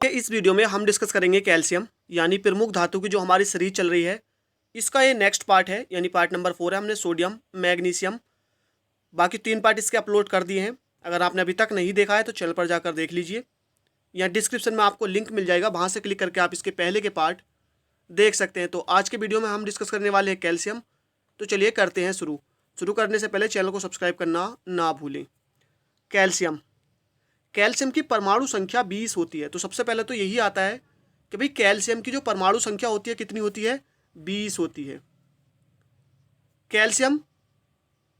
इस वीडियो में हम डिस्कस करेंगे कैल्शियम यानी प्रमुख धातु की जो हमारी सीरीज चल रही है, इसका ये नेक्स्ट पार्ट है यानी पार्ट नंबर 4 है। हमने सोडियम, मैग्नीशियम, बाकी 3 पार्ट इसके अपलोड कर दिए हैं। अगर आपने अभी तक नहीं देखा है तो चैनल पर जाकर देख लीजिए, या डिस्क्रिप्शन में आपको लिंक मिल जाएगा, वहाँ से क्लिक करके आप इसके पहले के पार्ट देख सकते हैं। तो आज के वीडियो में हम डिस्कस करने वाले हैं कैल्शियम। तो चलिए करते हैं शुरू करने से पहले चैनल को सब्सक्राइब करना ना भूलें। कैल्शियम कैल्शियम की परमाणु संख्या 20 होती है। तो सबसे पहले तो यही आता है कि भाई कैल्शियम की जो परमाणु संख्या होती है कितनी होती है, 20 होती है। कैल्शियम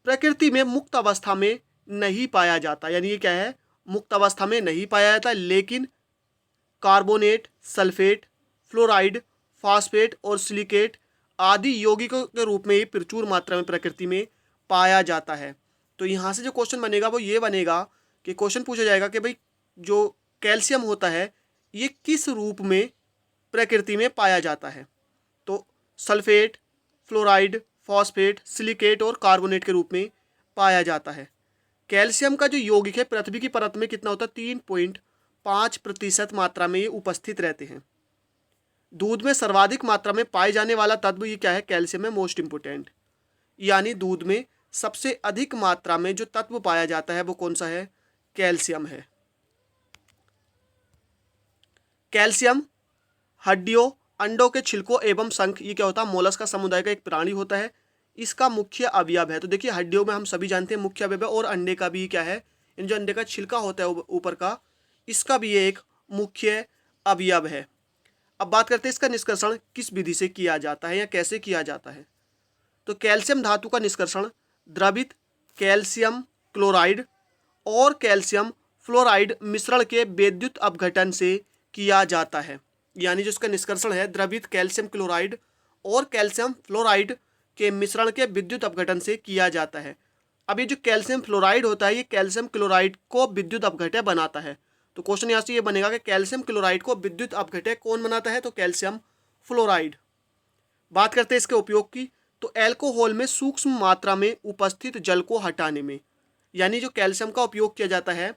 प्रकृति में मुक्त अवस्था में नहीं पाया जाता, यानी ये क्या है, मुक्त अवस्था में नहीं पाया जाता, लेकिन कार्बोनेट, सल्फेट, फ्लोराइड, फास्फेट और सिलिकेट आदि यौगिकों के रूप में ही प्रचुर मात्रा में प्रकृति में पाया जाता है। तो यहाँ से जो क्वेश्चन बनेगा वो ये बनेगा कि क्वेश्चन पूछा जाएगा कि भाई जो कैल्शियम होता है ये किस रूप में प्रकृति में पाया जाता है। तो सल्फेट, फ्लोराइड, फॉस्फेट, सिलिकेट और कार्बोनेट के रूप में पाया जाता है। कैल्शियम का जो यौगिक है पृथ्वी की परत में कितना होता है, 3.5% मात्रा में ये उपस्थित रहते हैं। दूध में सर्वाधिक मात्रा में पाए जाने वाला तत्व ये क्या है, कैल्शियम है, मोस्ट इंपोर्टेंट। यानी दूध में सबसे अधिक मात्रा में जो तत्व पाया जाता है वो कौन सा है, कैल्शियम है। कैल्शियम हड्डियों, अंडों के छिलकों एवं शंख, ये क्या होता है, मोलस्क का समुदाय का एक प्राणी होता है, इसका मुख्य अवयव है। तो देखिए हड्डियों में हम सभी जानते हैं मुख्य अवयव है, और अंडे का भी क्या है, इन जो अंडे का छिलका होता है ऊपर का, इसका भी ये एक मुख्य अवयव है। अब बात करते हैं इसका निष्कर्षण किस विधि से किया जाता है या कैसे किया जाता है। तो कैल्शियम धातु का निष्कर्षण द्रवित कैल्शियम क्लोराइड और कैल्शियम फ्लोराइड मिश्रण के विद्युत अपघटन से किया जाता है। यानी जो इसका निष्कर्षण है द्रवित कैल्शियम क्लोराइड और कैल्शियम फ्लोराइड के मिश्रण के विद्युत अपघटन से किया जाता है। अब ये जो कैल्शियम फ्लोराइड होता है ये कैल्शियम क्लोराइड को विद्युत अपघटय बनाता है। तो क्वेश्चन यहाँ से ये बनेगा कि कैल्शियम क्लोराइड को विद्युत अपघटय कौन बनाता है, तो कैल्शियम फ्लोराइड। बात करते हैं इसके उपयोग की, तो एल्कोहल में सूक्ष्म मात्रा में उपस्थित जल को हटाने में, यानी जो कैल्शियम का उपयोग किया जाता है,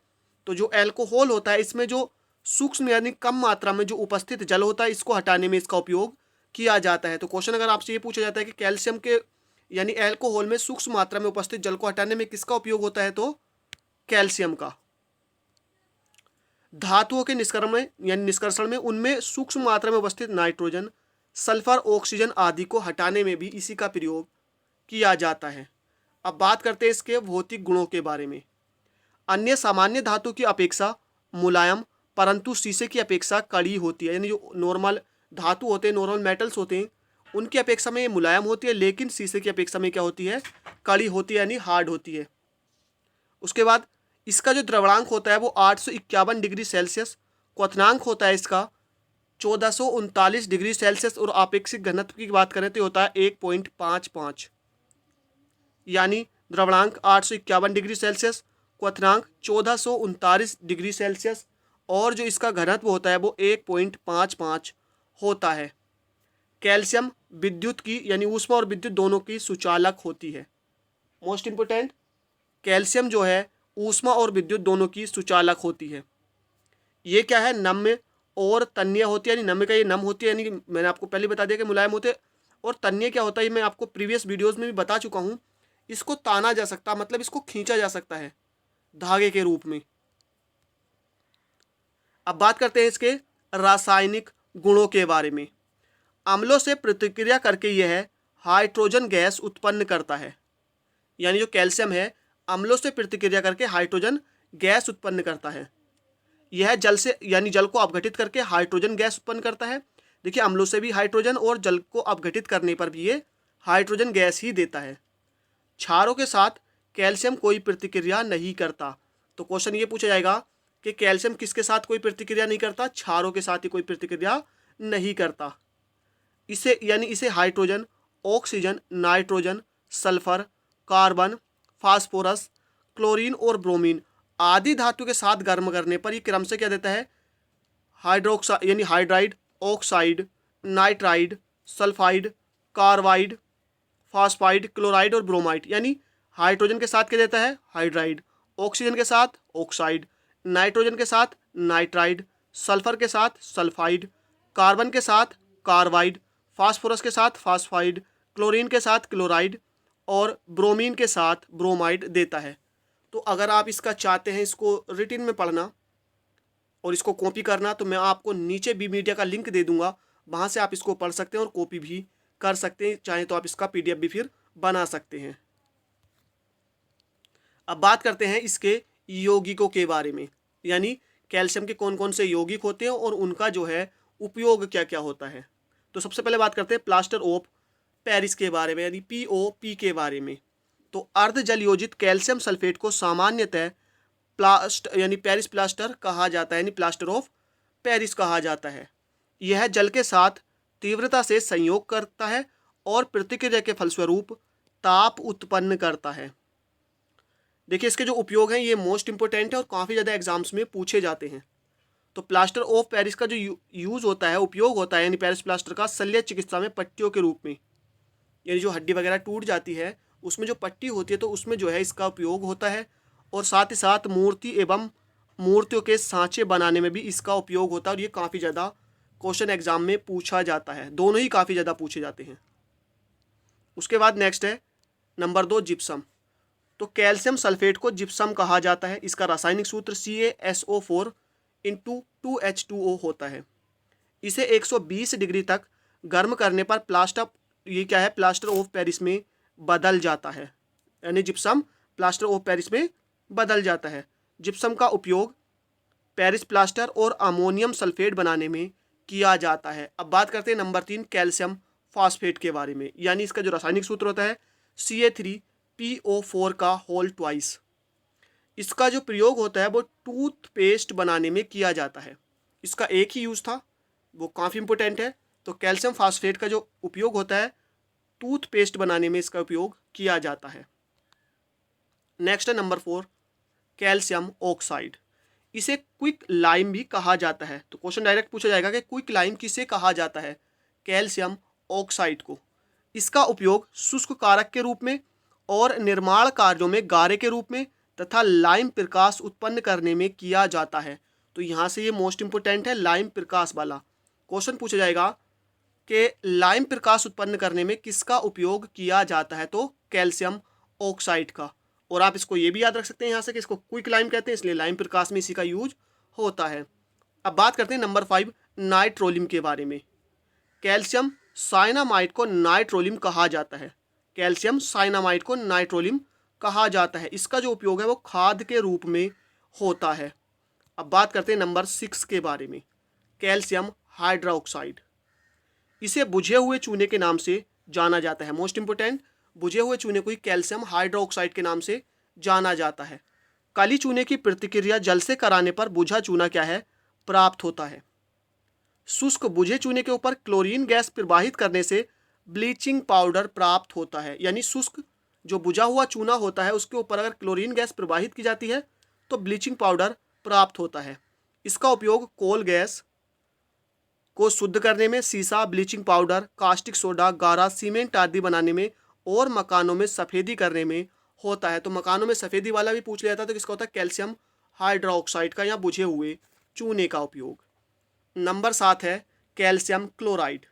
तो जो एल्कोहल होता है इसमें जो सूक्ष्म यानी कम मात्रा में जो उपस्थित जल होता है इसको हटाने में इसका उपयोग किया जाता है। तो क्वेश्चन अगर आपसे ये पूछा जाता है कि कैल्शियम के यानी एल्कोहल में सूक्ष्म मात्रा में उपस्थित जल को हटाने में किसका उपयोग होता है, तो कैल्शियम का। धातुओं के निष्कर्षण में यानी निष्कर्षण में उनमें सूक्ष्म मात्रा में उपस्थित नाइट्रोजन, सल्फर, ऑक्सीजन आदि को हटाने में भी इसी का प्रयोग किया जाता है। अब बात करते हैं इसके भौतिक गुणों के बारे में। अन्य सामान्य धातु की अपेक्षा मुलायम परंतु शीशे की अपेक्षा कड़ी होती है, यानी जो नॉर्मल धातु होते हैं, नॉर्मल मेटल्स होते हैं, उनकी अपेक्षा में ये मुलायम होती है, लेकिन शीशे की अपेक्षा में क्या होती है, कड़ी होती है, यानी हार्ड होती है। उसके बाद इसका जो द्रवणांक होता है वो 851 डिग्री सेल्सियस, क्वथनांक होता है इसका 1439 डिग्री सेल्सियस, और आपेक्षिक घनत्व की बात करें तो होता है 1.55, यानी द्रवणांक 851 डिग्री सेल्सियस, क्वथनांक 1439 डिग्री सेल्सियस, और जो इसका घनत्व होता है वो 1.55 होता है। कैल्शियम विद्युत की यानी ऊष्मा और विद्युत दोनों की सुचालक होती है। मोस्ट इंपोर्टेंट, कैल्शियम जो है ऊष्मा और विद्युत दोनों की सुचालक होती है। ये क्या है, नम्य और तन्य होती है, यानी नम्य का ये नम होती है, यानी मैंने आपको पहले बता दिया कि मुलायम होते हैं, और तन्य क्या होता है मैं आपको प्रीवियस वीडियोस में भी बता चुका हूँ। इसको ताना जा सकता, मतलब इसको खींचा जा सकता है धागे के रूप में। अब बात करते हैं इसके रासायनिक गुणों के बारे में। अम्लों से प्रतिक्रिया करके यह हाइड्रोजन गैस उत्पन्न करता है, यानी जो कैल्शियम है अम्लों से प्रतिक्रिया करके हाइड्रोजन गैस उत्पन्न करता है। यह जल से यानी जल को अपघटित करके हाइड्रोजन गैस उत्पन्न करता है। देखिए अम्लों से भी हाइड्रोजन और जल को अपघटित करने पर भी ये हाइड्रोजन गैस ही देता है। क्षारों के साथ कैल्शियम कोई प्रतिक्रिया नहीं करता। तो क्वेश्चन ये पूछा जाएगा कि कैल्शियम किसके साथ कोई प्रतिक्रिया नहीं करता, क्षारों के साथ ही कोई प्रतिक्रिया नहीं करता। इसे यानी इसे hydrogen, oxygen, nitrogen, sulphur, carbon, phosphorus, chlorine और ब्रोमीन आदि धातु के साथ गर्म करने पर ये क्रम से क्या देता है, हाइड्रोक्साइड यानी hydride, oxide, nitride, sulphide, carbide, phosphide, chloride और ब्रोमाइड। यानी हाइड्रोजन के साथ क्या देता है, हाइड्राइड, ऑक्सीजन के साथ ऑक्साइड, नाइट्रोजन के साथ नाइट्राइड, सल्फर के साथ सल्फाइड, कार्बन के साथ कार्बाइड, फास्फोरस के साथ फास्फाइड, क्लोरीन के साथ क्लोराइड और ब्रोमीन के साथ ब्रोमाइड देता है। तो अगर आप इसका चाहते हैं इसको रिटिन में पढ़ना और इसको कॉपी करना, तो मैं आपको नीचे बी मीडिया का लिंक दे दूंगा, वहाँ से आप इसको पढ़ सकते हैं और कॉपी भी कर सकते हैं। चाहे तो आप इसका PDF भी फिर बना सकते हैं। अब बात करते हैं इसके यौगिकों के बारे में, यानी कैल्शियम के कौन कौन से यौगिक होते हैं और उनका जो है उपयोग क्या क्या होता है। तो सबसे पहले बात करते हैं प्लास्टर ऑफ पेरिस के बारे में, यानी POP के बारे में। तो अर्ध जल योजित कैल्शियम सल्फेट को सामान्यतः यानी पेरिस प्लास्टर कहा जाता है, यानी प्लास्टर ऑफ पेरिस कहा जाता है। यह जल के साथ तीव्रता से संयोग करता है और प्रतिक्रिया के फलस्वरूप ताप उत्पन्न करता है। देखिए इसके जो उपयोग हैं ये मोस्ट इंपोर्टेंट है और काफ़ी ज़्यादा एग्जाम्स में पूछे जाते हैं। तो प्लास्टर ऑफ पेरिस का जो यूज़ होता है, उपयोग होता है, यानी पेरिस प्लास्टर का शल्य चिकित्सा में पट्टियों के रूप में, यानी जो हड्डी वगैरह टूट जाती है उसमें जो पट्टी होती है तो उसमें जो है इसका उपयोग होता है। और साथ ही साथ मूर्ति एवं मूर्तियों के सांचे बनाने में भी इसका उपयोग होता है और ये काफ़ी ज़्यादा क्वेश्चन एग्जाम में पूछा जाता है, दोनों ही काफ़ी ज़्यादा पूछे जाते हैं। उसके बाद नेक्स्ट है नंबर 2 जिप्सम। तो कैल्शियम सल्फेट को जिप्सम कहा जाता है। इसका रासायनिक सूत्र CaSO4 × 2H2O होता है। इसे 120 डिग्री तक गर्म करने पर प्लास्टर ऑफ पेरिस में बदल जाता है, यानी जिप्सम प्लास्टर ऑफ पेरिस में बदल जाता है। जिप्सम का उपयोग पेरिस प्लास्टर और अमोनियम सल्फेट बनाने में किया जाता है। अब बात करते हैं नंबर 3 कैल्शियम फास्फेट के बारे में, यानी इसका जो रासायनिक सूत्र होता है Ca3PO4 का होल ट्वाइस। इसका जो प्रयोग होता है वो टूथपेस्ट बनाने में किया जाता है। इसका एक ही यूज़ था, वो काफ़ी इंपॉर्टेंट है। तो कैल्शियम फास्फेट का जो उपयोग होता है टूथपेस्ट बनाने में इसका उपयोग किया जाता है। नेक्स्ट है नंबर 4 कैल्शियम ऑक्साइड। इसे क्विक लाइम भी कहा जाता है। तो क्वेश्चन डायरेक्ट पूछा जाएगा कि क्विक लाइम किसे कहा जाता है? कैल्शियम ऑक्साइड को। इसका उपयोग शुष्क कारक के रूप में और निर्माण कार्यों में गारे के रूप में तथा लाइम प्रकाश उत्पन्न करने में किया जाता है। तो यहाँ से ये मोस्ट इंपोर्टेंट है, लाइम प्रकाश वाला क्वेश्चन पूछा जाएगा कि लाइम प्रकाश उत्पन्न करने में किसका उपयोग किया जाता है? तो कैल्शियम ऑक्साइड का। और आप इसको ये भी याद रख सकते हैं यहाँ से कि इसको क्विक लाइम कहते हैं, इसलिए लाइम प्रकाश में इसी का यूज होता है। अब बात करते हैं नंबर 5 नाइट्रोलियम के बारे में। कैल्शियम साइनामाइड को नाइट्रोलियम कहा जाता है। कैल्शियम साइनामाइड को नाइट्रोलियम कहा जाता है। इसका जो उपयोग है वो खाद के रूप में होता है। अब बात करते हैं नंबर 6 के बारे में, कैल्शियम हाइड्रोक्साइड। इसे बुझे हुए चूने के नाम से जाना जाता है। मोस्ट इंपोर्टेंट, बुझे हुए चूने को ही कैल्शियम हाइड्रोक्साइड के नाम से जाना जाता है। काली चूने की प्रतिक्रिया जल से कराने पर बुझा चूना क्या है? प्राप्त होता है। शुष्क बुझे चूने के ऊपर क्लोरीन गैस प्रवाहित करने से ब्लीचिंग पाउडर प्राप्त होता है। यानी शुष्क जो बुझा हुआ चूना होता है उसके ऊपर अगर क्लोरीन गैस प्रवाहित की जाती है तो ब्लीचिंग पाउडर प्राप्त होता है। इसका उपयोग कोल गैस को शुद्ध करने में, सीसा, ब्लीचिंग पाउडर, कास्टिक सोडा, गारा, सीमेंट आदि बनाने में और मकानों में सफ़ेदी करने में होता है। तो मकानों में सफ़ेदी वाला भी पूछ लिया जाता है, तो किसका होता है? कैल्शियम हाइड्रोक्साइड का या बुझे हुए चूने का उपयोग। नंबर 7 है कैल्शियम क्लोराइड।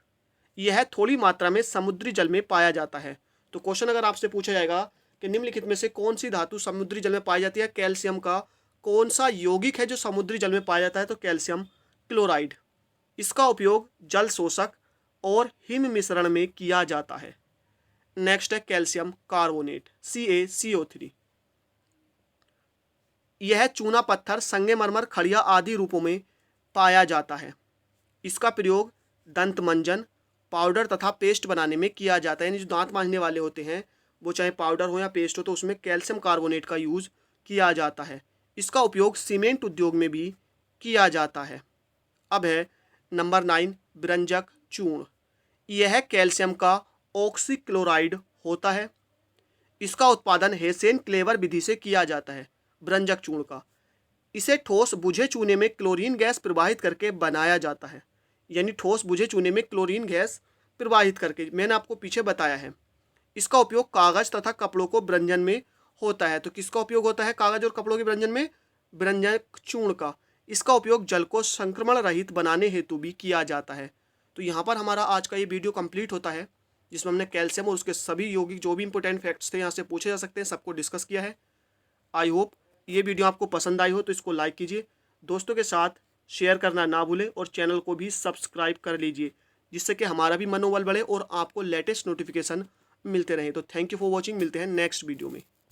यह थोड़ी मात्रा में समुद्री जल में पाया जाता है। तो क्वेश्चन अगर आपसे पूछा जाएगा कि निम्नलिखित में से कौन सी धातु समुद्री जल में पाई जाती है? कैल्शियम का कौन सा यौगिक है जो समुद्री जल में पाया जाता है? तो कैल्शियम क्लोराइड। इसका उपयोग जल शोषक और हिम मिश्रण में किया जाता है। नेक्स्ट है कैल्शियम कार्बोनेट CaCO3। यह चूना पत्थर, संगमरमर, खड़िया आदि रूपों में पाया जाता है। इसका प्रयोग दंत मंजन, पाउडर तथा पेस्ट बनाने में किया जाता है। यानी जो दांत मांजने वाले होते हैं वो चाहे पाउडर हो या पेस्ट हो तो उसमें कैल्शियम कार्बोनेट का यूज़ किया जाता है। इसका उपयोग सीमेंट उद्योग में भी किया जाता है। अब है नंबर 9 ब्रंजक चूर्ण। यह कैल्शियम का ऑक्सीक्लोराइड होता है। इसका उत्पादन हेसेन क्लेवर विधि से किया जाता है, ब्रंजक चूर्ण का। इसे ठोस बुझे चूने में क्लोरीन गैस प्रवाहित करके बनाया जाता है। यानी ठोस बुझे चूने में क्लोरीन गैस प्रवाहित करके, मैंने आपको पीछे बताया है। इसका उपयोग कागज तथा कपड़ों को ब्रंजन में होता है। तो किसका उपयोग होता है कागज और कपड़ों के ब्रंजन में? ब्रंजक चूर्ण का। इसका उपयोग जल को संक्रमण रहित बनाने हेतु भी किया जाता है। तो यहाँ पर हमारा आज का ये वीडियो कंप्लीट होता है, जिसमें हमने कैल्शियम और उसके सभी यौगिक जो भी इंपॉर्टेंट फैक्ट्स थे यहाँ से पूछे जा सकते हैं सबको डिस्कस किया है। आई होप ये वीडियो आपको पसंद आई हो, तो इसको लाइक कीजिए, दोस्तों के साथ शेयर करना ना भूलें और चैनल को भी सब्सक्राइब कर लीजिए, जिससे कि हमारा भी मनोबल बढ़े और आपको लेटेस्ट नोटिफिकेशन मिलते रहें। तो थैंक यू फॉर वॉचिंग, मिलते हैं नेक्स्ट वीडियो में।